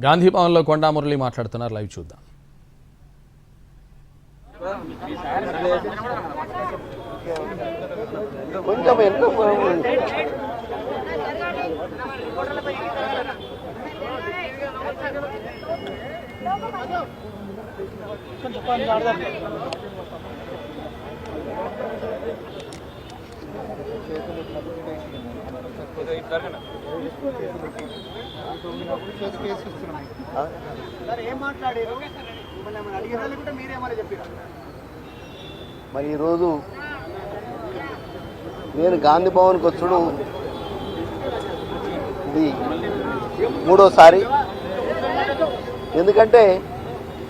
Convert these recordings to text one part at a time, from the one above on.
గాంధీ భవన్లో కొండా మురళి మాట్లాడుతున్నారు. లైవ్ చూద్దాం. మరి ఈరోజు నేను గాంధీ భవన్కి వచ్చుడు ఇది మూడోసారి. ఎందుకంటే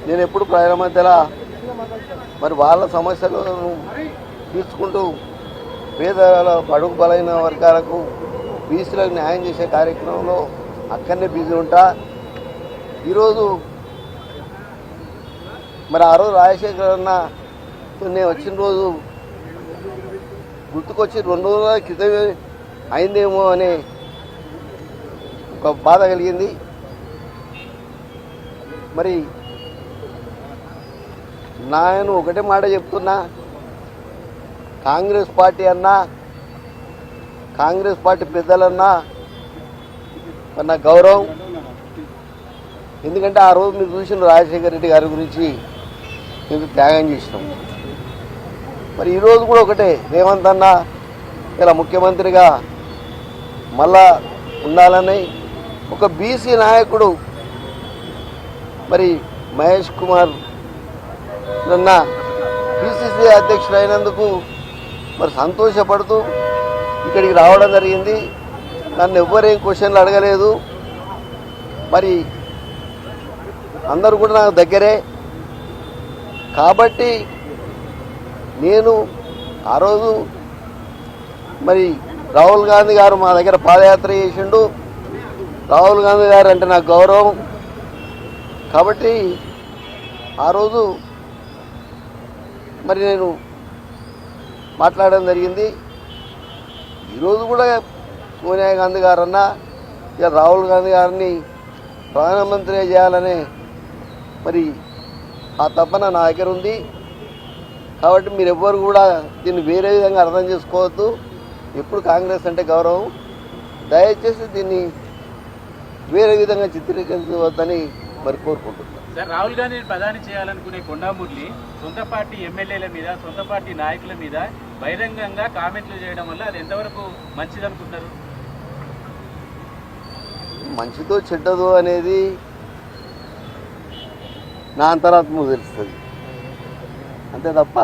నేను ఎప్పుడు ప్రజల మధ్యలో మరి వాళ్ళ సమస్యలను తీర్చుకుంటూ పేదల బడుగు బలైన వర్గాలకు బీసీలకు న్యాయం చేసే కార్యక్రమంలో అక్కడనే బిజీ ఉంటా. ఈరోజు మరి ఆ రోజు రాజశేఖర్ అన్న నేను వచ్చిన రోజు గుర్తుకొచ్చి 2 రోజుల క్రితమే అయిందేమో అనే ఒక బాధ కలిగింది. మరి నేను ఒకటే మాట చెప్తున్నా, కాంగ్రెస్ పార్టీ అన్నా కాంగ్రెస్ పార్టీ పెద్దలన్నా మరి నా గౌరవం. ఎందుకంటే ఆ రోజు మీరు చూసిన రాజశేఖర రెడ్డి గారి గురించి మేము త్యాగం చేసినాం. మరి ఈరోజు కూడా ఒకటే, రేవంత్ అన్న ఇలా ముఖ్యమంత్రిగా మళ్ళా ఉండాలని ఒక బీసీ నాయకుడు మరి మహేష్ కుమార్ నిన్న పిసిసి అధ్యక్షుడు అయినందుకు మరి సంతోషపడుతూ ఇక్కడికి రావడం జరిగింది. నన్ను ఎవ్వరేం క్వశ్చన్లు అడగలేదు. మరి అందరూ కూడా నాకు దగ్గరే కాబట్టి నేను ఆ రోజు మరి రాహుల్ గాంధీ గారు మా దగ్గర పాదయాత్ర చేసిండు. రాహుల్ గాంధీ గారు అంటే నాకు గౌరవం కాబట్టి ఆ రోజు మరి నేను మాట్లాడడం జరిగింది. ఈరోజు కూడా సోనియా గాంధీ గారన్నా ఇక రాహుల్ గాంధీ గారిని ప్రధానమంత్రి చేయాలనే మరి ఆ తపన నా దగ్గర ఉంది. కాబట్టి మీరు ఎవ్వరు కూడా దీన్ని వేరే విధంగా అర్థం చేసుకోవద్దు. ఎప్పుడు కాంగ్రెస్ అంటే గౌరవం, దయచేసి దీన్ని వేరే విధంగా చిత్రీకరించవద్దని మరి కోరుకుంటున్నాను. సార్, రాహుల్ గాంధీని ప్రధాని చేయాలనుకునే కొండా మురళి సొంత పార్టీ ఎమ్మెల్యేల మీద, సొంత పార్టీ నాయకుల మీద బహిరంగంగా కామెంట్లు చేయడం వల్ల అది ఎంతవరకు మంచిదనుకుంటున్నారు? మంచిదో చెడ్డదో అనేది నా అంతరాత్మకు తెలుస్తుంది, అంతే తప్ప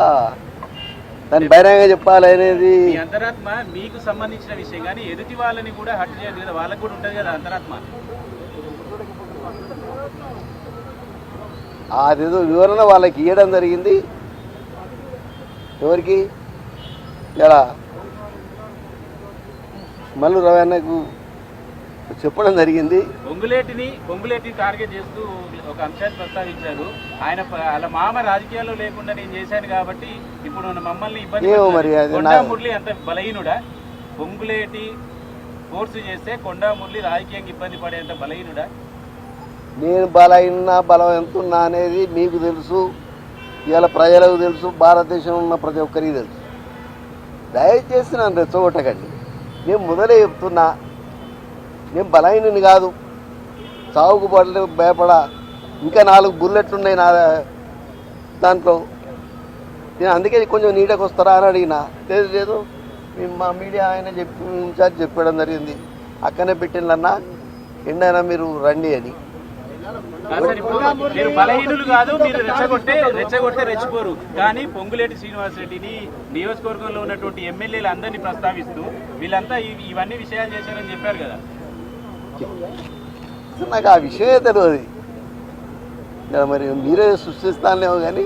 దాన్ని బహిరంగంగా చెప్పాలి అనేది అంతరాత్మ మీకు సంబంధించిన విషయం. కానీ ఎదుటి వాళ్ళని కూడా హట్ చేయదు కదా, వాళ్ళకు కూడా ఉంటుంది కదా అంతరాత్మ. అదేదో వివరణ వాళ్ళకి ఇవ్వడం జరిగింది. ఎవరికి ఇలా మల్లు రవణకు చెప్పడం జరిగింది. పొంగులేటిని టార్గెట్ చేస్తూ ఒక అంశాన్ని ప్రస్తావించారు. ఆయన అలా మామ రాజకీయాల్లో లేకుండా నేను చేశాను కాబట్టి ఇప్పుడు మమ్మల్ని ఇబ్బంది. కొండా మురళి అంత బలహీనుడా? పొంగులేటి ఫోర్స్ చేస్తే కొండా మురళి రాజకీయంగా ఇబ్బంది పడేంత బలహీనుడా? నేను బలం ఎంతున్నా అనేది మీకు తెలుసు, ఇవాళ ప్రజలకు తెలుసు, భారతదేశంలో ఉన్న ప్రతి ఒక్కరికి తెలుసు. దయచేసి నన్ను రెచ్చగొట్టకండి. నేను మొదలే చెప్తున్నా, నేను బలహీనుని కాదు, చావుకు భయపడా. ఇంకా 4 బుల్లెట్లు ఉన్నాయి నా దాంట్లో. నేను అందుకే కొంచెం నీడకు వస్తారా అని అడిగినా, లేదు మా మీడియా ఆయన ఇన్ఛార్జ్ చెప్పడం జరిగింది, అక్కనే పెట్టిందన్నా ఎండైనా మీరు రండి అని. మీరు బలహీనులు కాదు, మీరు రెచ్చగొట్టే రెచ్చిపోరు. కానీ పొంగులేటి శ్రీనివాసరెడ్డిని నియోజకవర్గంలో ఉన్నటువంటి ఎమ్మెల్యేలు అందరినీ ప్రస్తావిస్తూ వీళ్ళంతా ఇవన్నీ విషయాలు చేశారని చెప్పారు కదా. నాకు ఆ విషయమే తెలియదు. మరి మీరే సృష్టిస్తానేమో కానీ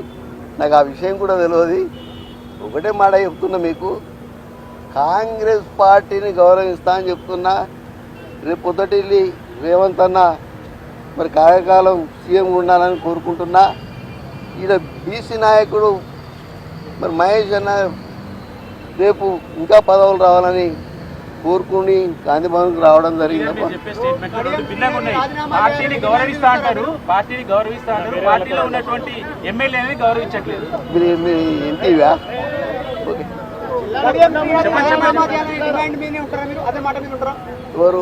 నాకు ఆ విషయం కూడా తెలియదు. ఒకటే మాట చెప్తున్నా మీకు, కాంగ్రెస్ పార్టీని గౌరవిస్తా అని చెప్తున్నా. రేపు పొద్దుటిల్లి రేవంత్ అన్న మరి కార్యకాలం సీఎం ఉండాలని కోరుకుంటున్నా. ఈడ బీసీ నాయకుడు మరి మహేష్ అన్న రేపు ఇంకా పదవులు రావాలని కోరుకుని గాంధీ భవన్కి రావడం జరిగింది. మీరు చెప్పే స్టేట్మెంట్ రెండు భిన్నంగా ఉన్నాయి. పార్టీని గౌరవిస్తా అంటారు, పార్టీలో ఉన్నటువంటి ఎమ్మెల్యేని గౌరవించట్లేదు. మీరు ఇంటివా? ఓకే. ఎవరు?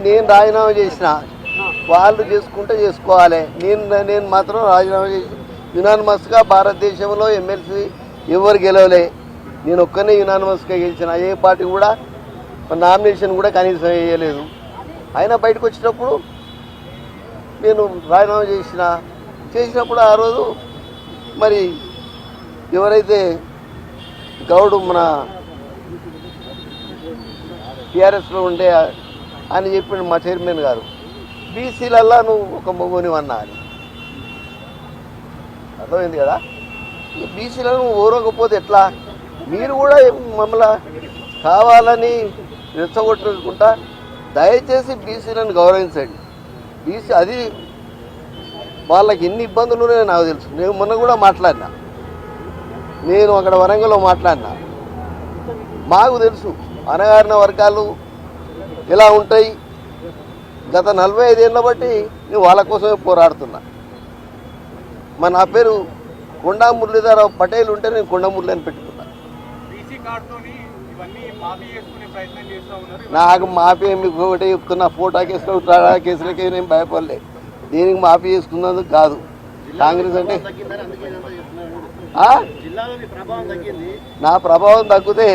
నేను రాజీనామా చేసిన, వాళ్ళు చేసుకుంటే చేసుకోవాలి. నేను మాత్రం రాజీనామా చేసి యునానిమస్గా భారతదేశంలో ఎమ్మెల్సీ ఎవరు గెలవలే, నేను ఒక్కనే యునానిమస్గా గెలిచిన. ఏ పార్టీ కూడా నామినేషన్ కూడా కనీసం వేయలేదు. అయినా బయటకు వచ్చినప్పుడు నేను రాజీనామా చేసినప్పుడు ఆ రోజు మరి ఎవరైతే గౌడు మన టీఆర్ఎస్లో ఉండే అని చెప్పిండు మా చైర్మన్ గారు, బీసీలల్లా నువ్వు ఒక మొగోని అన్నా అని. అర్థమైంది కదా? ఈ బీసీలను నువ్వు ఓరకపోతే ఎట్లా? మీరు కూడా మమ్మల్ని కావాలని రెచ్చగొట్టుకుంటా. దయచేసి బీసీలను గౌరవించండి. బీసీ అది వాళ్ళకి ఎన్ని ఇబ్బందులు ఉన్నాయో నాకు తెలుసు. నేను మొన్న కూడా మాట్లాడినా, నేను అక్కడ వరంగల్లో మాట్లాడినా. మాకు తెలుసు అణగారిన వర్గాలు ఎలా ఉంటాయి. గత 45 ఏళ్ళ బట్టి నేను వాళ్ళ కోసమే పోరాడుతున్నా. నా పేరు కొండా మురళీధరరావు పటేల్ ఉంటే నేను కొండా మురళి అని పెట్టుకున్నా. నాకు మాఫీ మీకు ఒకటే చెప్తున్నా, ఫోటో కేసులు కేసులకే నేను భయపడలే. దీనికి మాఫీ చేసుకున్నందుకు కాదు. కాంగ్రెస్ అంటే నా ప్రభావం తగ్గితే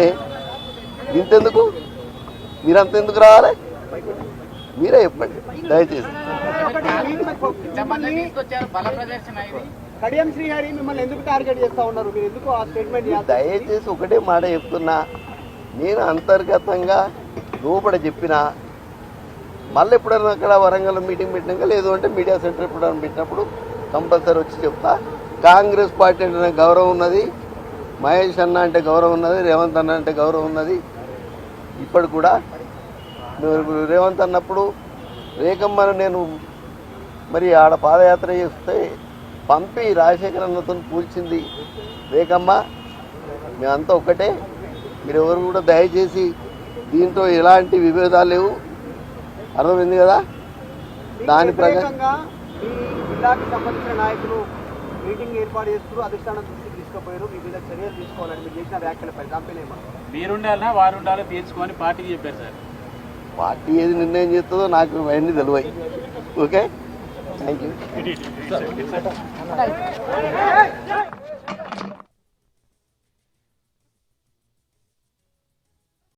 ఇంతెందుకు, మీరంతెందుకు రావాలి? మీరే చెప్పండి దయచేసి. దయచేసి ఒకటే మాట చెప్తున్నా, నేను అంతర్గతంగా లోపల చెప్పిన, మళ్ళీ ఎప్పుడైనా అక్కడ వరంగల్ మీటింగ్ పెట్టినాక, లేదు అంటే మీడియా సెంటర్ ఎప్పుడైనా పెట్టినప్పుడు కంపల్సరీ వచ్చి చెప్తా. కాంగ్రెస్ పార్టీ అంటే నాకు గౌరవం ఉన్నది, మహేష్ అన్న అంటే గౌరవం ఉన్నది, రేవంత్ అన్న అంటే గౌరవం ఉన్నది. ఇప్పుడు కూడా రేవంత్ అన్నప్పుడు రేఖమ్మను నేను మరి ఆడ పాదయాత్ర చేస్తే పంపి రాజశేఖర్ అన్నతో కూల్చింది రేఖమ్మ. మేమంతా ఒక్కటే. మీరు ఎవరు కూడా దయచేసి దీంట్లో ఎలాంటి విభేదాలు లేవు. అర్థమైంది కదా? దాని ప్రకారం జిల్లాకి సంబంధించిన నాయకులు మీటింగ్ ఏర్పాటు చేస్తూ అధిష్టానం దృష్టికి తీసుకుపోయారు. మీ మీద చర్యలు తీసుకోవాలని మీరు చేసిన వ్యాఖ్యలపై దానిపైన మీరుండాలన్నా వారు ఉండాలో తీర్చుకోమని పార్టీకి చెప్పారు సార్. పార్టీ ఏది నిర్ణయం చేస్తుందో నాకు అవన్నీ తెలివాయి. Okay, thank you.